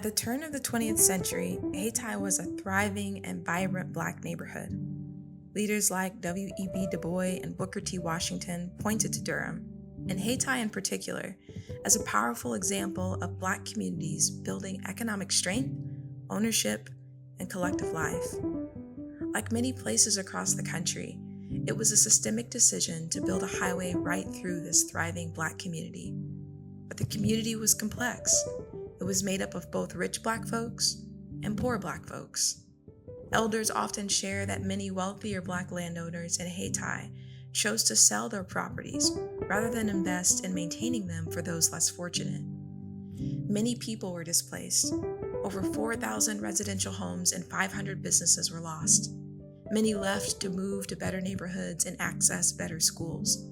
the turn of the 20th century, Hayti was a thriving and vibrant Black neighborhood. Leaders like W.E.B. Du Bois and Booker T. Washington pointed to Durham, and Hayti in particular, as a powerful example of Black communities building economic strength, ownership, and collective life. Like many places across the country, it was a systemic decision to build a highway right through this thriving Black community. But the community was complex. It was made up of both rich Black folks and poor Black folks. Elders often share that many wealthier Black landowners in Hayti chose to sell their properties rather than invest in maintaining them for those less fortunate. Many people were displaced. Over 4,000 residential homes and 500 businesses were lost. Many left to move to better neighborhoods and access better schools.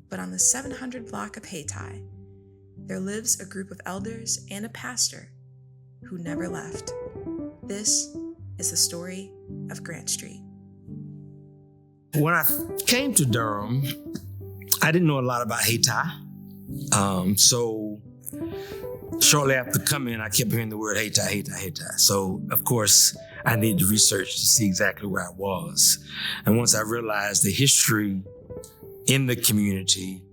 But on the 700 block of Hayti, there lives a group of elders and a pastor who never left. This is the story of Grant Street. When I came to Durham, I didn't know a lot about Hayti. So shortly after coming, I kept hearing the word Hayti, Hayti, Hayti. So, of course, I needed to research to see exactly where I was. And once I realized the history in the community,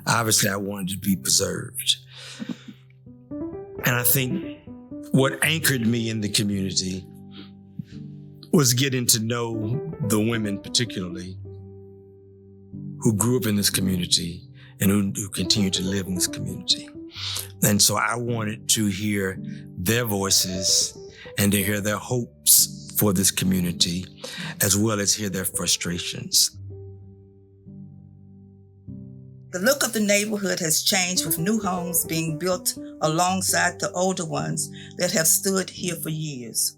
obviously I wanted to be preserved. And I think what anchored me in the community was getting to know the women particularly who grew up in this community and who continue to live in this community. And so I wanted to hear their voices and to hear their hopes for this community, as well as hear their frustrations. The look of the neighborhood has changed with new homes being built alongside the older ones that have stood here for years.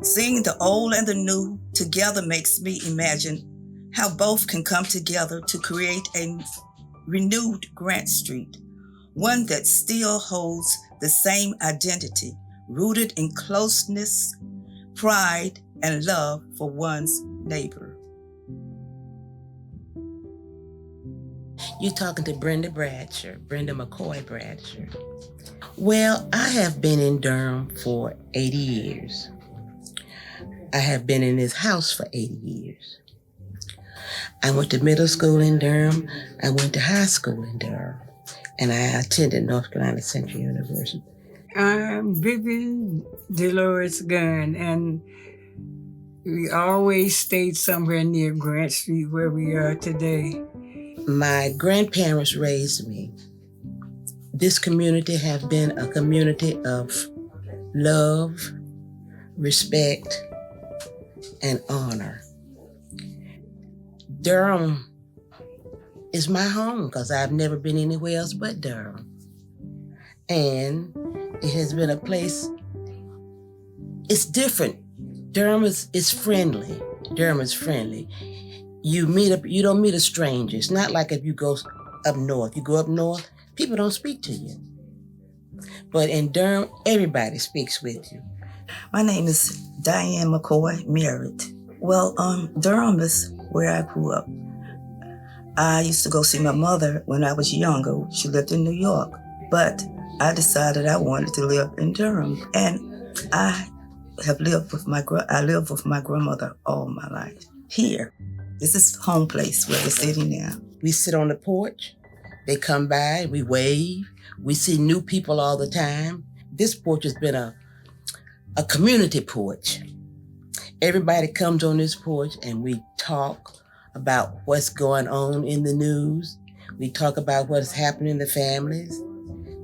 Seeing the old and the new together makes me imagine how both can come together to create a renewed Grant Street, one that still holds the same identity, rooted in closeness, pride, and love for one's neighbor. You're talking to Brenda McCoy Bradshaw. Well, I have been in Durham for 80 years. I have been in this house for 80 years. I went to middle school in Durham. I went to high school in Durham. And I attended North Carolina Central University. I'm Vivian Dolores Gunn, and we always stayed somewhere near Grant Street where we are today. My grandparents raised me. This community has been a community of love, respect, and honor. Durham is my home because I've never been anywhere else but Durham. And it has been a place, it's different. Durham is friendly. Durham is friendly. You don't meet a stranger. It's not like if you go up north. You go up north, people don't speak to you. But in Durham, everybody speaks with you. My name is Diane McCoy Merritt. Well, Durham is where I grew up. I used to go see my mother when I was younger. She lived in New York, but I decided I wanted to live in Durham, and I lived with my grandmother all my life. Here, this is home place where we're sitting now. We sit on the porch. They come by, we wave. We see new people all the time. This porch has been a community porch. Everybody comes on this porch and we talk about what's going on in the news. We talk about what's happening in the families.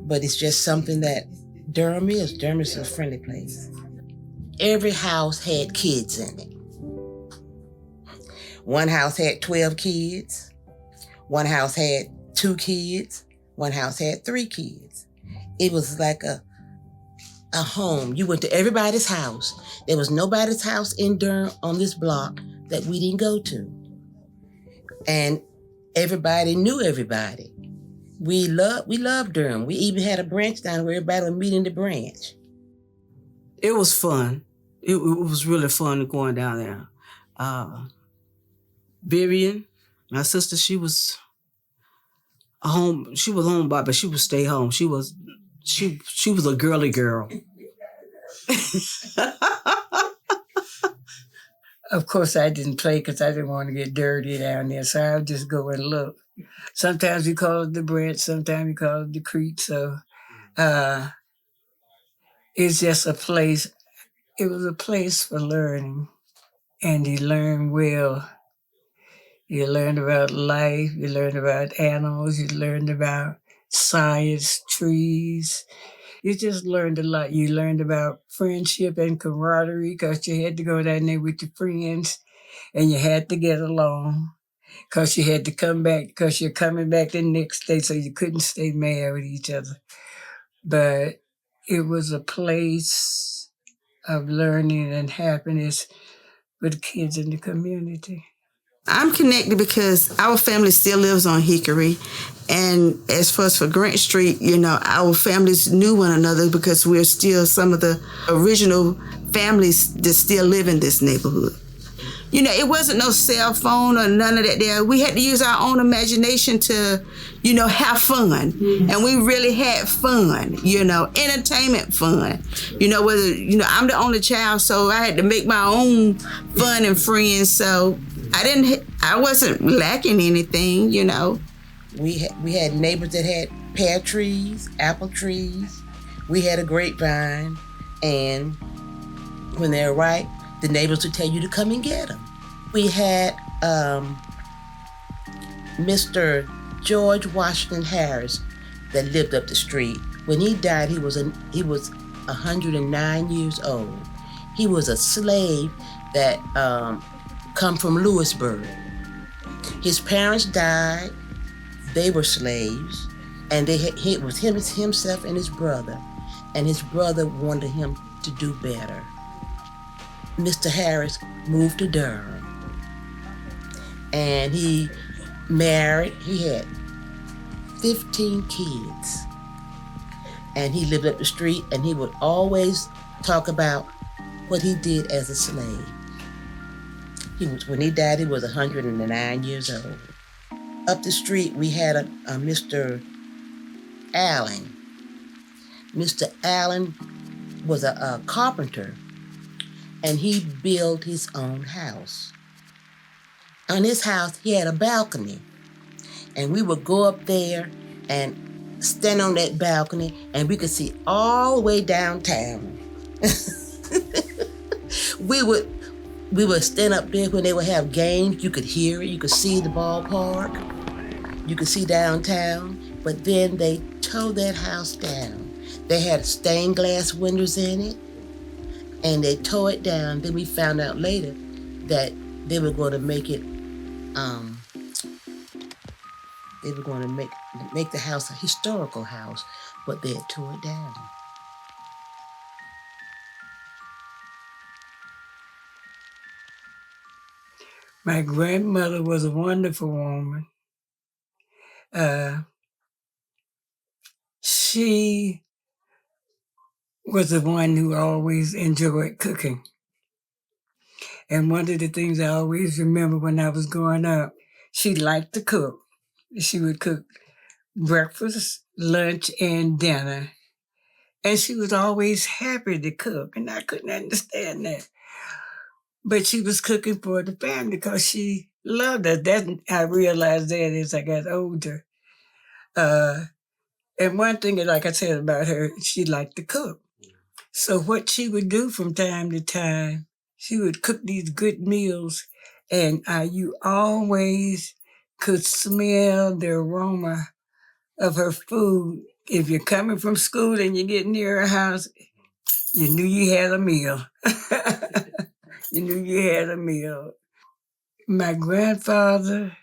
But it's just something that Durham is. Durham is a friendly place. Every house had kids in it. One house had 12 kids. One house had 2 kids. One house had 3 kids. It was like a home. You went to everybody's house. There was nobody's house in Durham on this block that we didn't go to. And everybody knew everybody. We loved Durham. We even had a branch down where everybody would meet in the branch. It was fun. It was really fun going down there. Vivian, my sister, she was home. She was homebody, but she would stay home. She was a girly girl. Of course, I didn't play because I didn't want to get dirty down there, so I would just go and look. Sometimes we call it the branch, sometimes we call it the creek. So it's just a place. It was a place for learning, and you learn well. You learned about life, you learned about animals, you learned about science, trees. You just learned a lot. You learned about friendship and camaraderie because you had to go down there with your friends and you had to get along because you had to come back because you're coming back the next day, so you couldn't stay mad with each other. But it was a place of learning and happiness for the kids in the community. I'm connected because our family still lives on Hickory. And as far as for Grant Street, our families knew one another because we're still some of the original families that still live in this neighborhood. It wasn't no cell phone or none of that there. We had to use our own imagination to, have fun. Mm-hmm. And we really had fun, entertainment fun. I'm the only child, so I had to make my own fun and friends. So I wasn't lacking anything, We had neighbors that had pear trees, apple trees. We had a grapevine, and when they were ripe, the neighbors would tell you to come and get them. We had Mr. George Washington Harris that lived up the street. When he died, he was 109 years old. He was a slave that come from Lewisburg. His parents died. They were slaves, and it was himself and his brother, and his brother wanted him to do better. Mr. Harris moved to Durham, and he married. He had 15 kids, and he lived up the street, and he would always talk about what he did as a slave. When he died, he was 109 years old. Up the street, we had a Mr. Allen. Mr. Allen was a carpenter, and he built his own house. On his house, he had a balcony, and we would go up there and stand on that balcony, and we could see all the way downtown. We would stand up there when they would have games. You could hear it. You could see the ballpark. You could see downtown. But then they tore that house down. They had stained glass windows in it, and they tore it down. Then we found out later that they were going to make it. They were going to make the house a historical house, but they had tore it down. My grandmother was a wonderful woman. She was the one who always enjoyed cooking. And one of the things I always remember when I was growing up, she liked to cook. She would cook breakfast, lunch, and dinner. And she was always happy to cook, and I couldn't understand that. But she was cooking for the family because she loved us. I realized that as I got older. And one thing, like I said about her, she liked to cook. So what she would do from time to time, she would cook these good meals, and you always could smell the aroma of her food. If you're coming from school and you get near her house, you knew you had a meal. You knew you had a meal. My grandfather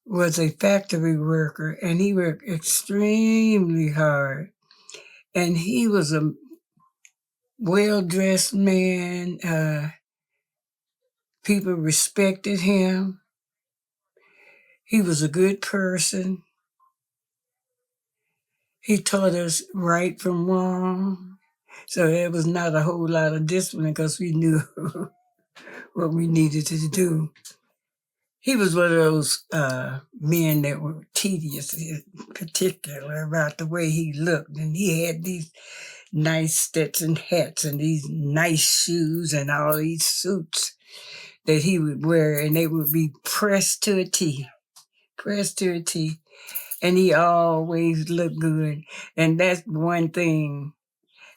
was a factory worker, and he worked extremely hard. And he was a well-dressed man. People respected him. He was a good person. He taught us right from wrong. So there was not a whole lot of discipline because we knew what we needed to do. He was one of those men that were tedious, in particular about the way he looked. And he had these nice Stetson hats and these nice shoes and all these suits that he would wear, and they would be pressed to a T. And he always looked good. And that's one thing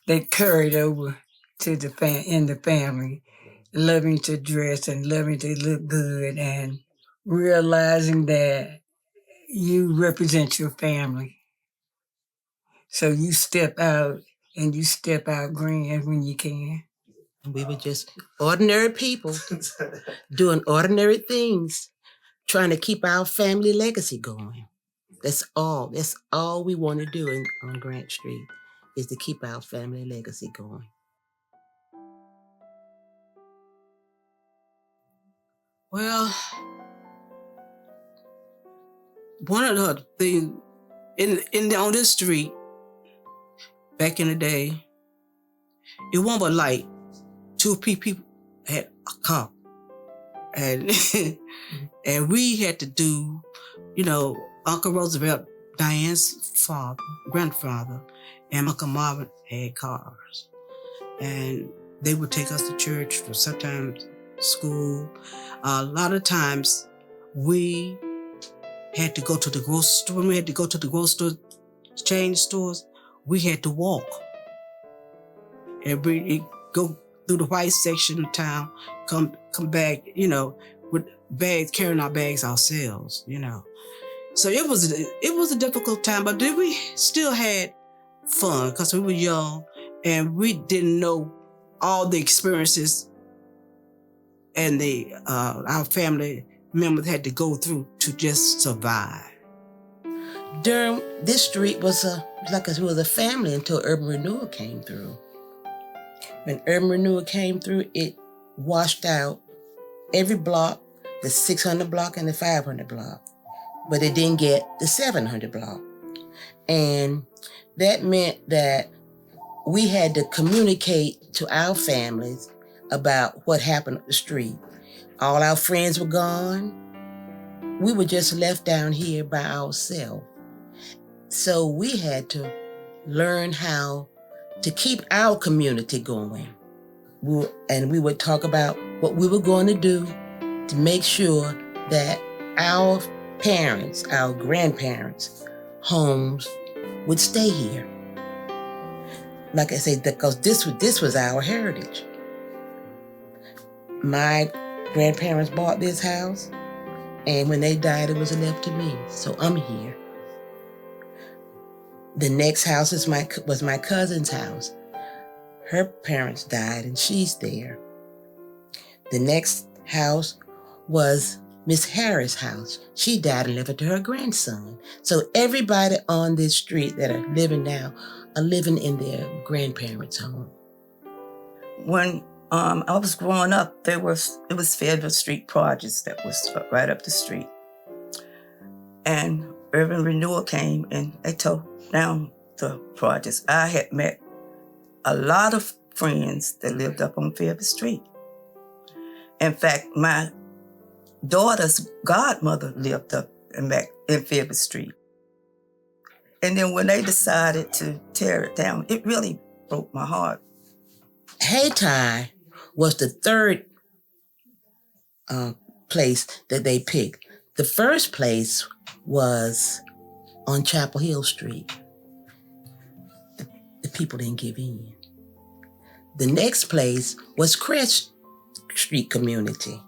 that carried over to in the family, loving to dress and loving to look good and realizing that you represent your family. So you step out and you step out grand when you can. We were just ordinary people doing ordinary things, trying to keep our family legacy going. That's all we want to do on Grant Street, is to keep our family legacy going. Well, one of the things on this street back in the day, it wasn't but like 2 people had a car, and and we had to do, Uncle Roosevelt, Diane's grandfather, and Uncle Marvin had cars, and they would take us to church, or sometimes school. A lot of times we had to go to the grocery store. When we had to go to the grocery store, change stores, we had to walk. And we go through the white section of town, come back, with bags, carrying our bags ourselves, So it was a difficult time, but then we still had fun because we were young and we didn't know all the experiences and our family members had to go through to just survive. Durham, this street was a family until urban renewal came through. When urban renewal came through, it washed out every block, the 600 block and the 500 block, but it didn't get the 700 block. And that meant that we had to communicate to our families about what happened up the street. All our friends were gone. We were just left down here by ourselves. So we had to learn how to keep our community going. We would talk about what we were going to do to make sure that our parents, our grandparents' homes would stay here. Like I said, because this was our heritage. My grandparents bought this house, and when they died, it was left to me. So I'm here. The next house was my cousin's house. Her parents died, and she's there. The next house was Miss Harris' house. She died and left it to her grandson. So everybody on this street that are living now are living in their grandparents' home. When I was growing up, it was Fayetteville Street Projects that was right up the street. And urban renewal came and they tore down the projects. I had met a lot of friends that lived up on Fayetteville Street. In fact, my daughter's godmother lived up in Fayetteville Street. And then when they decided to tear it down, it really broke my heart. Hayti was the third place that they picked. The first place was on Chapel Hill Street. The people didn't give in. The next place was Crest Street Community.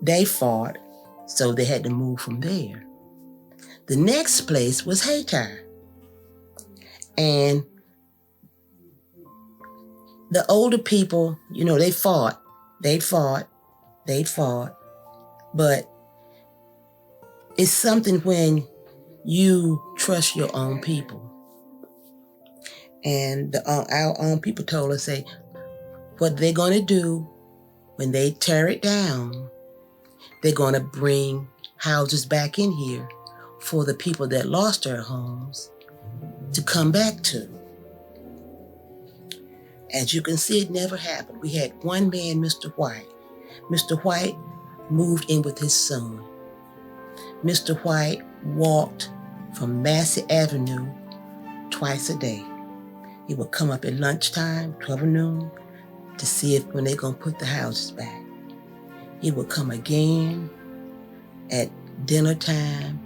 They fought, so they had to move from there. The next place was Hayti. And the older people, they fought. But it's something when you trust your own people. And our own people told us, what they're going to do when they tear it down, they're going to bring houses back in here for the people that lost their homes to come back to. As you can see, it never happened. We had one man, Mr. White. Mr. White moved in with his son. Mr. White walked from Massey Avenue twice a day. He would come up at lunchtime, 12 noon, to see if when they're going to put the houses back. He would come again at dinner time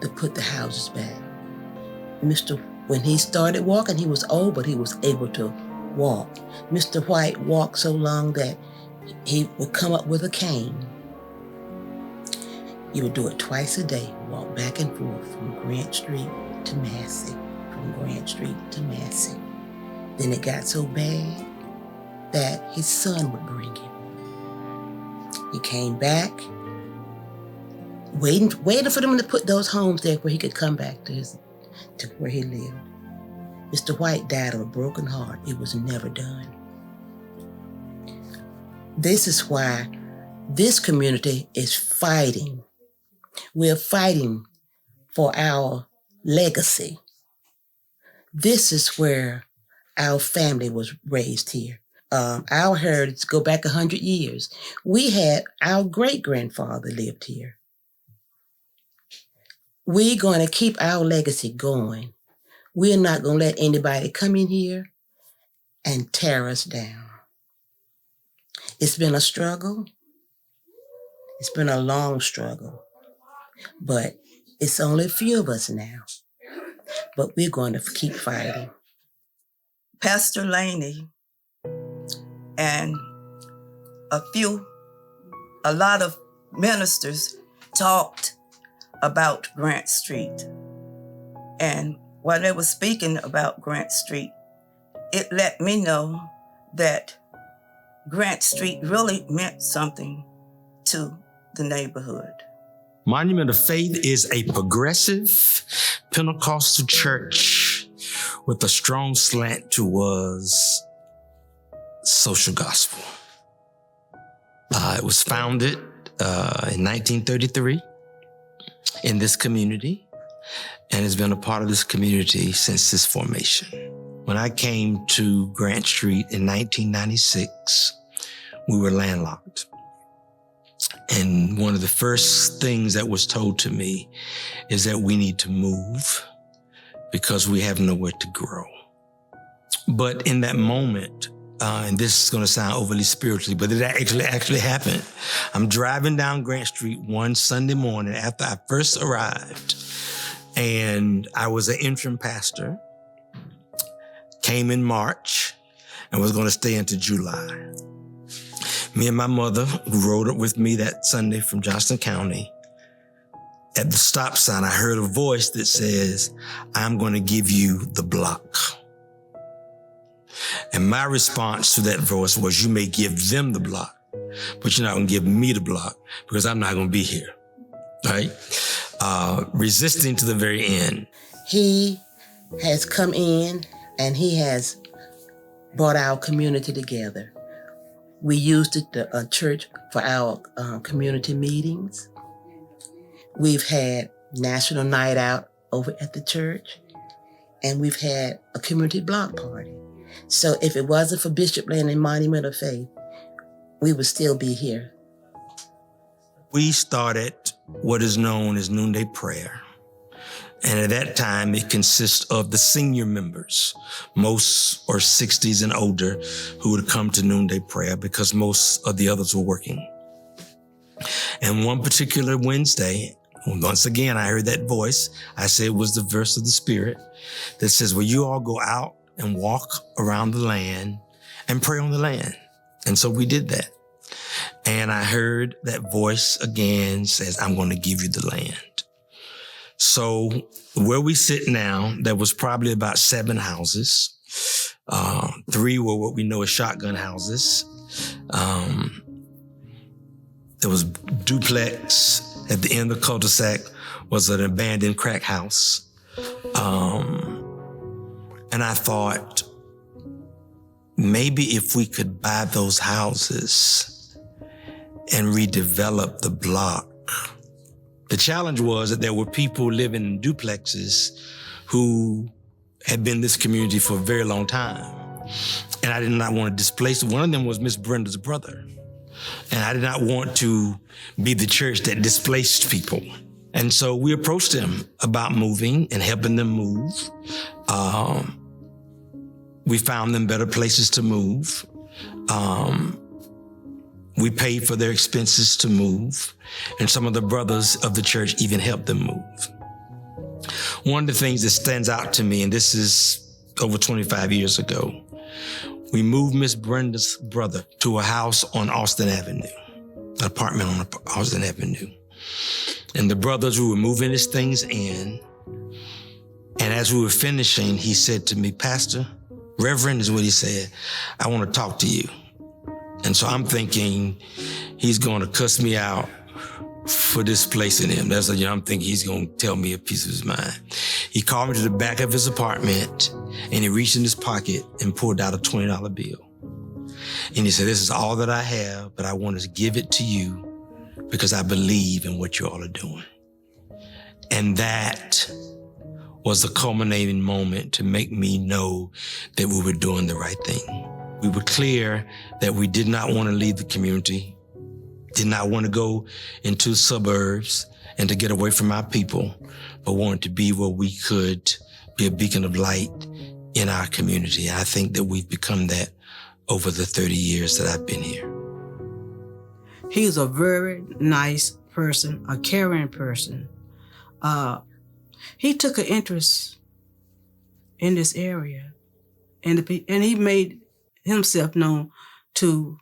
to put the houses back. When he started walking, he was old, but he was able to walk. Mr. White walked so long that he would come up with a cane. He would do it twice a day, walk back and forth from Grant Street to Massey, from Grant Street to Massey. Then it got so bad that his son would bring him. He came back, waiting for them to put those homes there where he could come back to where he lived. Mr. White died of a broken heart. It was never done. This is why this community is fighting. We're fighting for our legacy. This is where our family was raised here. Our heritage go back 100 years. We had our great-grandfather lived here. We're going to keep our legacy going. We're not going to let anybody come in here and tear us down. It's been a struggle. It's been a long struggle. But it's only a few of us now. But we're going to keep fighting. Pastor Laney and a lot of ministers talked about Grant Street. And while they were speaking about Grant Street, it let me know that Grant Street really meant something to the neighborhood. Monument of Faith is a progressive Pentecostal church with a strong slant towards social gospel. It was founded in 1933 in this community and has been a part of this community since its formation. When I came to Grant Street in 1996, we were landlocked. And one of the first things that was told to me is that we need to move because we have nowhere to grow. But in that moment, and this is going to sound overly spiritually, but it actually happened. I'm driving down Grant Street one Sunday morning after I first arrived, and I was an interim pastor, came in March, and was going to stay until July. Me and my mother, who rode up with me that Sunday from Johnston County, at the stop sign, I heard a voice that says, "I'm going to give you the block." And my response to that voice was, "You may give them the block, but you're not going to give me the block because I'm not going to be here." Right? Resisting to the very end. He has come in and he has brought our community together. We used the church for our community meetings. We've had National Night Out over at the church, and we've had a community block party. So if it wasn't for Bishop Laney Monument of Faith, we would still be here. We started what is known as Noonday Prayer. And at that time, it consists of the senior members. Most are 60s and older who would come to Noonday Prayer because most of the others were working. And one particular Wednesday, once again, I heard that voice. I said it was the verse of the Spirit that says, "Well, you all go out and walk around the land and pray on the land." And so we did that. And I heard that voice again says, "I'm going to give you the land." So where we sit now, there was probably about 7 houses. 3 were what we know as shotgun houses. There was duplex. At the end of the cul-de-sac was an abandoned crack house. And I thought, maybe if we could buy those houses and redevelop the block. The challenge was that there were people living in duplexes who had been in this community for a very long time. And I did not want to displace them. One of them was Miss Brenda's brother. And I did not want to be the church that displaced people. And so we approached them about moving and helping them move. We found them better places to move. We paid for their expenses to move, and some of the brothers of the church even helped them move. One of the things that stands out to me, and this is over 25 years ago, we moved Miss Brenda's brother to a house on Austin Avenue, an apartment on Austin Avenue. And the brothers, we were moving his things in, and as we were finishing, he said to me, "Pastor, Reverend," is what he said, "I want to talk to you." And so I'm thinking he's going to cuss me out for displacing him. That's what I'm thinking he's going to tell me a piece of his mind. He called me to the back of his apartment, and he reached in his pocket and pulled out a $20 bill. And he said, "This is all that I have, but I wanted to give it to you because I believe in what you all are doing." And that was the culminating moment to make me know that we were doing the right thing. We were clear that we did not want to leave the community, did not want to go into suburbs and to get away from our people, but wanted to be where we could be a beacon of light in our community. And I think that we've become that over the 30 years that I've been here. He's a very nice person, a caring person. He took an interest in this area, and he made himself known to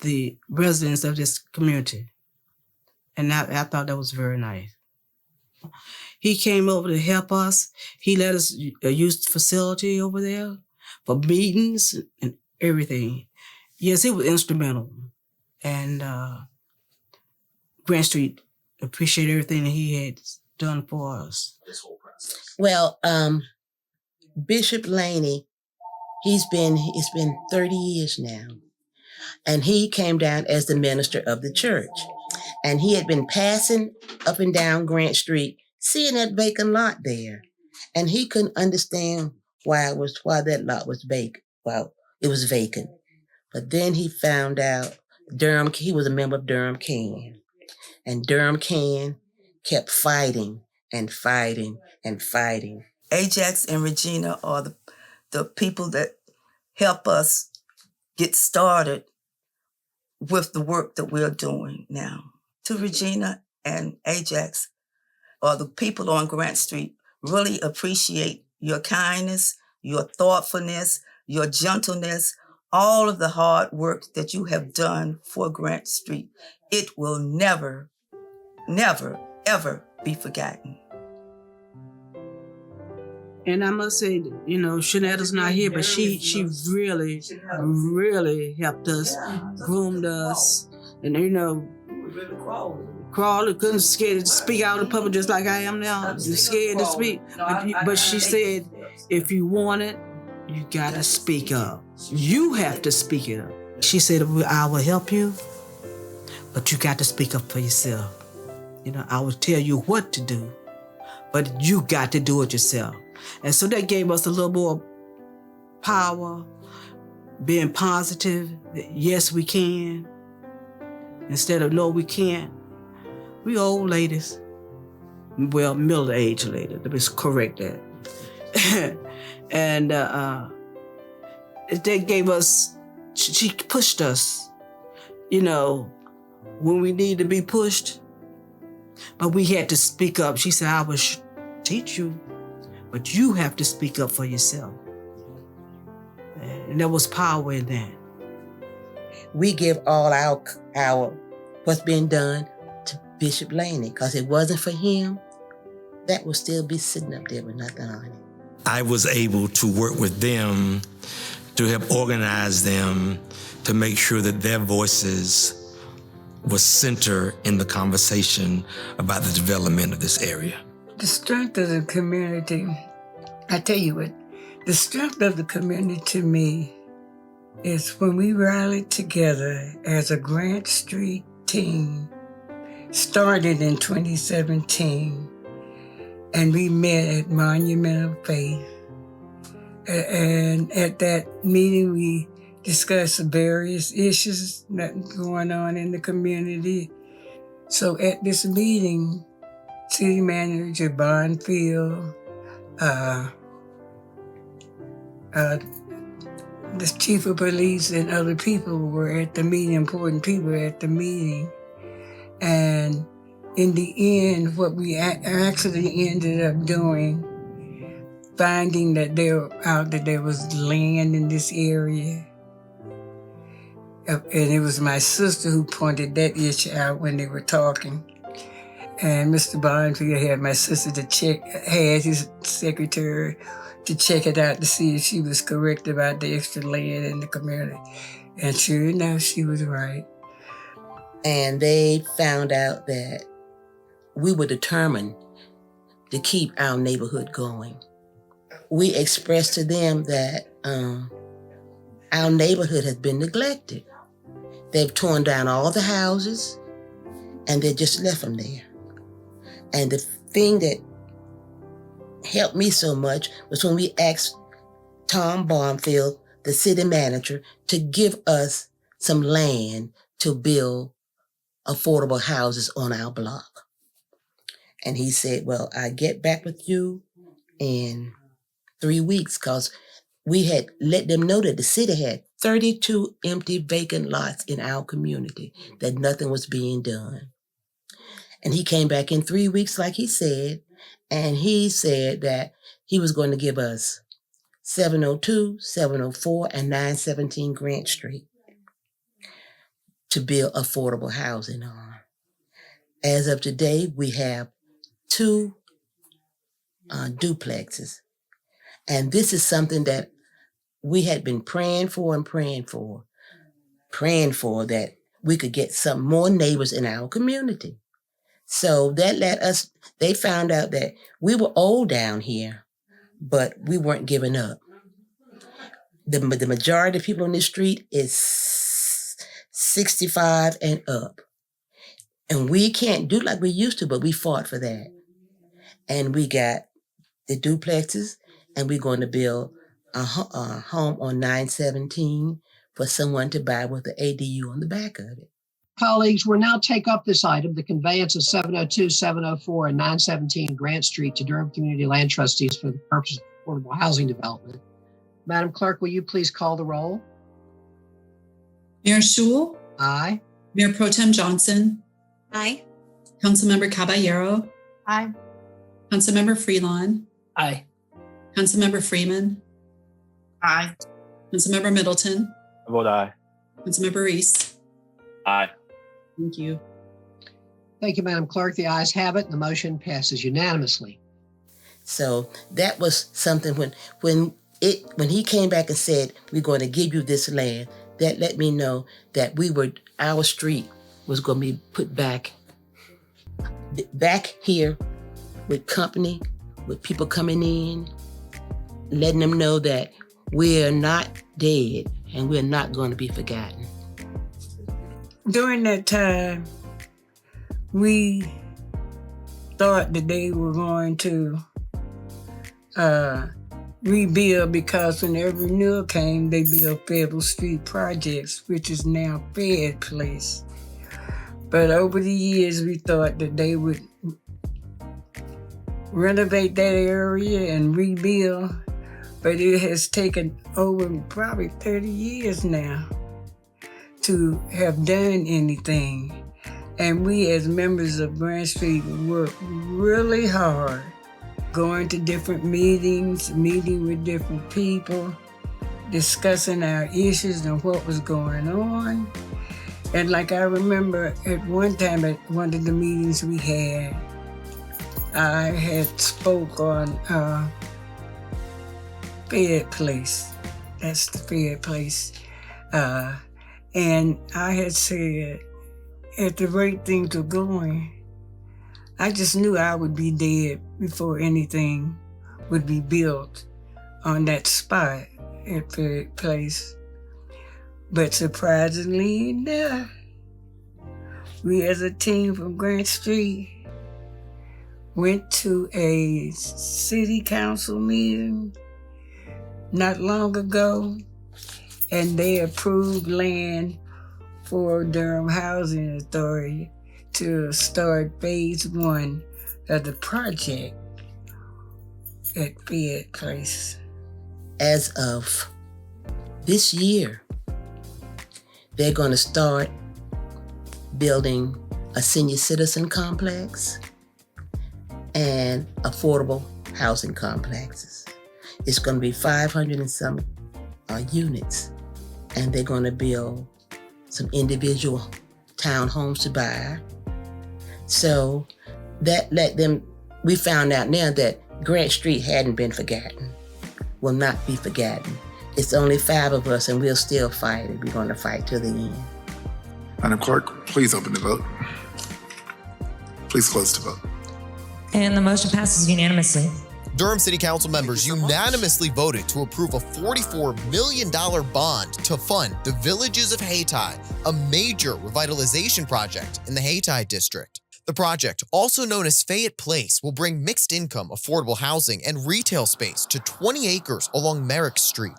the residents of this community. And I thought that was very nice. He came over to help us. He let us use the facility over there for meetings and everything. Yes, he was instrumental. And Grant Street appreciated everything that he had done for us. This whole process. Well, Bishop Laney, it's been 30 years now. And he came down as the minister of the church. And he had been passing up and down Grant Street, seeing that vacant lot there. And he couldn't understand why that lot was vacant. Well, it was vacant. But then he found out he was a member of Durham Can. And Durham Can kept fighting and fighting and fighting. Ajax and Regina are the people that help us get started with the work that we're doing now. To Regina and Ajax, or the people on Grant Street, really appreciate your kindness, your thoughtfulness, your gentleness, all of the hard work that you have done for Grant Street. It will never, never, ever be forgotten. And I must say, Shanetta's not here, but she really, really helped us, groomed us, and crawled, couldn't scared to speak out in public just like I am now, scared to speak. But she said, if you want it, you gotta speak up. You have to speak it up. She said, I will help you, but you got to speak up for yourself. I will tell you what to do, but you got to do it yourself. And so that gave us a little more power, being positive, that yes, we can, instead of no, we can't. We old ladies. Well, middle-aged ladies, let me correct that. And they gave us, she pushed us, when we need to be pushed, but we had to speak up. She said, I will teach you, but you have to speak up for yourself. And there was power in that. We give all our what's been done to Bishop Laney, because it wasn't for him, that would still be sitting up there with nothing on it. I was able to work with them to help organize them to make sure that their voices was center in the conversation about the development of this area. The strength of the community, I tell you what, the strength of the community to me is when we rallied together as a Grant Street team, started in 2017, and we met at Monument of Faith. And at that meeting, we discussed various issues that going on in the community. So at this meeting, City Manager Bonfield, the chief of police and other people were at the meeting, important people at the meeting. And in the end, what we actually ended up doing, finding that there was land in this area. And it was my sister who pointed that issue out when they were talking. And Mr. Bonfield had my sister had his secretary to check it out to see if she was correct about the extra land in the community. And sure enough, she was right. And they found out that we were determined to keep our neighborhood going. We expressed to them that our neighborhood has been neglected. They've torn down all the houses and they just left them there. And the thing that helped me so much was when we asked Tom Barnfield, the city manager, to give us some land to build affordable houses on our block. And he said, well, I'll get back with you in 3 weeks, because we had let them know that the city had 32 empty vacant lots in our community, that nothing was being done. And he came back in 3 weeks, like he said, and he said that he was going to give us 702, 704, and 917 Grant Street to build affordable housing on. As of today, we have 2 duplexes. And this is something that we had been praying for that we could get some more neighbors in our community. So that let us, they found out that we were old down here, but we weren't giving up. The majority of people on this street is 65 and up. And we can't do like we used to, but we fought for that. And we got the duplexes, and we're going to build a home on 917 for someone to buy with the ADU on the back of it. Colleagues, we'll now take up this item, the conveyance of 702, 704, and 917 Grant Street to Durham Community Land Trustees for the purpose of affordable housing development. Madam Clerk, will you please call the roll? Mayor Schul? Aye. Mayor Pro Tem Johnson? Aye. Councilmember Caballero? Aye. Councilmember Freelon? Aye. Councilmember Freeman? Aye. Councilmember Middleton? I vote aye. Councilmember Reese? Aye. Thank you. Thank you, Madam Clerk. The ayes have it, and the motion passes unanimously. So that was something when he came back and said, we're going to give you this land, that let me know that our street was going to be put back here with company, with people coming in, letting them know that we're not dead and we're not going to be forgotten. During that time, we thought that they were going to rebuild, because when the renewal came, they built Federal Street Projects, which is now Fed Place. But over the years, we thought that they would renovate that area and rebuild, but it has taken over probably 30 years now to have done anything. And we as members of Grant Street worked really hard, going to different meetings, meeting with different people, discussing our issues and what was going on. And like I remember at one time at one of the meetings we had, I had spoke on Fed Place. That's the Fed Place. And I had said, at the rate things were going, I just knew I would be dead before anything would be built on that spot at Fed Place. But surprisingly enough, we as a team from Grant Street went to a city council meeting not long ago, and they approved land for Durham Housing Authority to start phase 1 of the project at Fed Place. as of this year, they're going to start building a senior citizen complex and affordable housing complexes. It's going to be 500 and some units, and they're going to build some individual townhomes to buy. So that let them, we found out now that Grant Street hadn't been forgotten, will not be forgotten. It's only 5 of us, and we'll still fight it. We're going to fight to the end. Madam Clerk, please open the vote. Please close the vote. And the motion passes unanimously. Durham City Council members unanimously voted to approve a $44 million bond to fund the Villages of Hayti, a major revitalization project in the Hayti district. The project, also known as Fayette Place, will bring mixed-income, affordable housing and retail space to 20 acres along Merrick Street.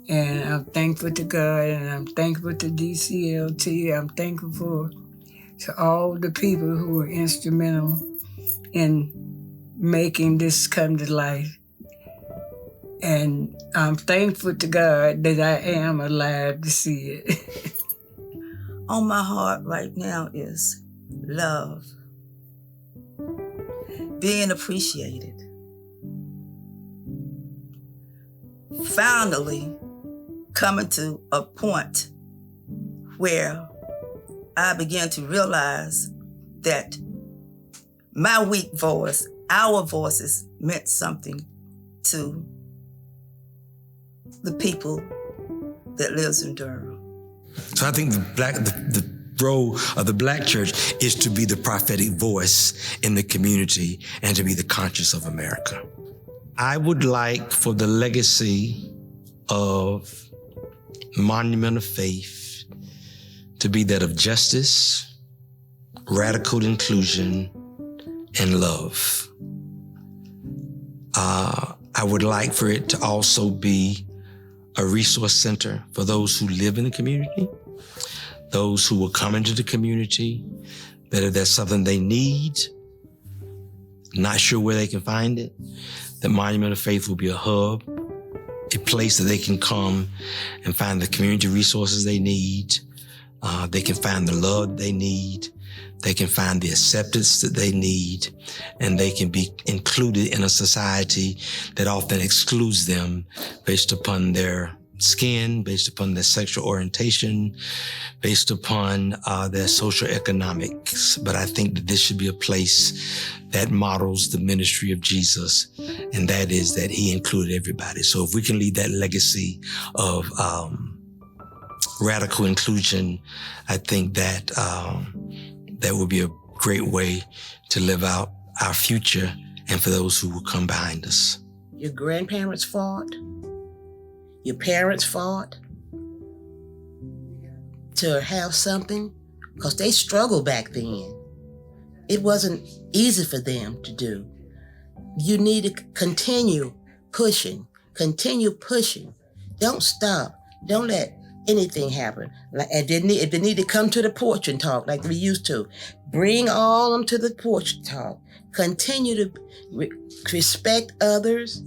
And I'm thankful to God, and I'm thankful to DCLT. I'm thankful to all the people who were instrumental in making this come to life. And I'm thankful to God that I am alive to see it. On my heart right now is love, being appreciated, finally coming to a point where I began to realize that my weak voice, our voices, meant something to the people that lives in Durham. So I think the role of the Black church is to be the prophetic voice in the community and to be the conscience of America. I would like for the legacy of Monument of Faith to be that of justice, radical inclusion, and love. I would like for it to also be a resource center for those who live in the community, those who will come into the community, that if there's something they need, not sure where they can find it, the Monument of Faith will be a hub, a place that they can come and find the community resources they need. They can find the love they need. They can find the acceptance that they need, and they can be included in a society that often excludes them based upon their skin, based upon their sexual orientation, based upon their social economics. But I think that this should be a place that models the ministry of Jesus, and that is that he included everybody. So if we can leave that legacy of radical inclusion, I think that that would be a great way to live out our future and for those who will come behind us. Your grandparents fought. Your parents fought to have something because they struggled back then. It wasn't easy for them to do. You need to continue pushing. Don't stop. Don't let anything happen. If they need to come to the porch and talk like we used to, bring all of them to the porch to talk. Continue to respect others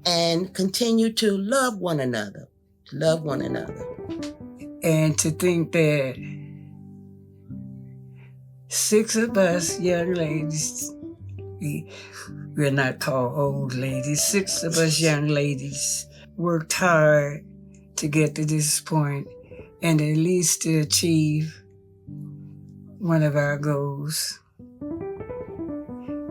and continue to love one another. And to think that 6 of us young ladies, we're not called old ladies, 6 of us young ladies worked hard to get to this point and at least to achieve one of our goals.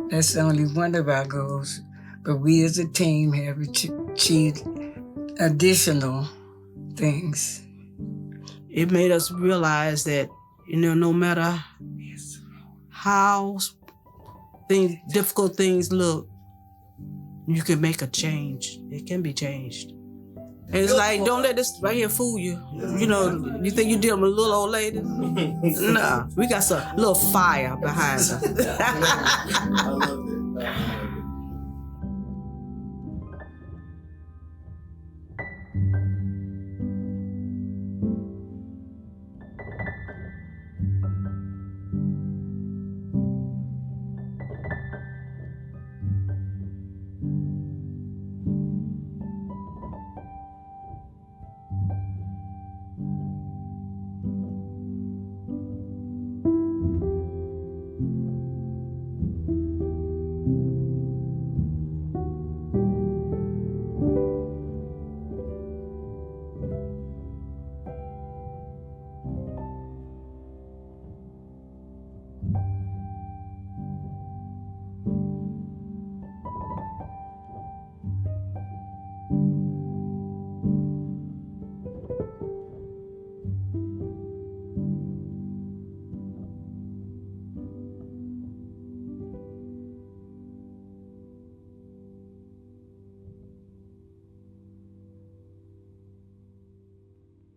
That's only one of our goals, but we as a team have achieved additional things. It made us realize that, no matter how difficult things look, you can make a change. It can be changed. And it's like, don't let this right here fool you. You think you're dealing with a little old lady? Nah, we got some little fire behind us. I love it.